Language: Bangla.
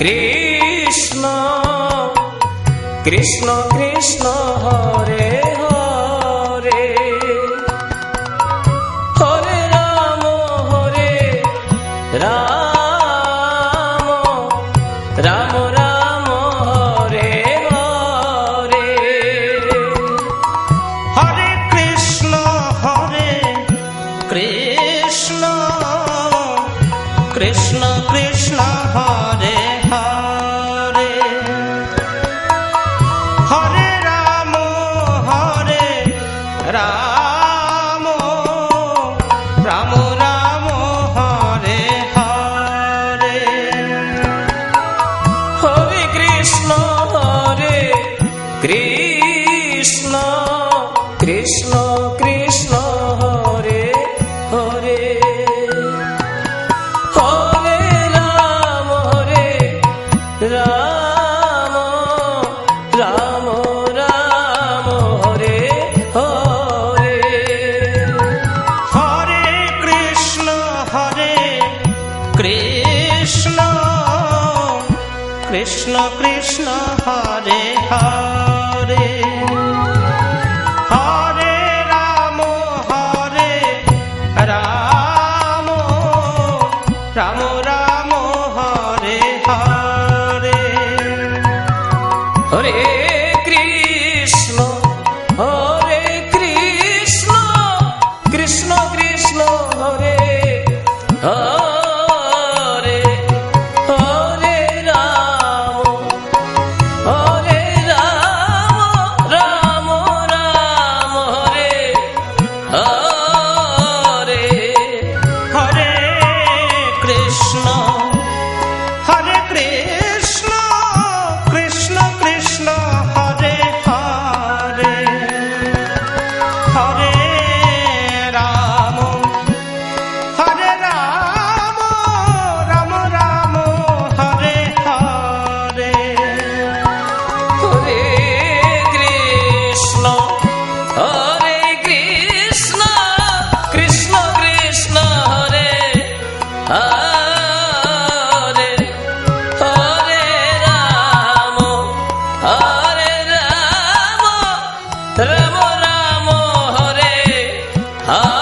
কৃষ্ণ কৃষ্ণ কৃষ্ণ হরে হরে, হরে রাম রাম রাম হরে হরে, হরে কৃষ্ণ কৃষ্ণ কৃষ্ণ হরে হরে, হরে রাম রাম রাম হরে হরে, হরে কৃষ্ণ কৃষ্ণ কৃষ্ণ কৃষ্ণ হরে হরে, হরে রাম রাম রাম হরে হরে, হরে কৃষ্ণ কৃষ্ণ কৃষ্ণ হরে হরে, হরে রাম রাম রাম হরে হরে, হরে কৃষ্ণ কৃষ্ণ কৃষ্ণ হরে হরে, হরে রাম রাম রাম হরে হরে, হরে কৃষ্ণ কৃষ্ণ কৃষ্ণ হরে হরে, হরে রাম রাম রাম হরে হরে, হরে কৃষ্ণ কৃষ্ণ কৃষ্ণ হরে হরে, হরে রাম রাম রাম হরে হরে।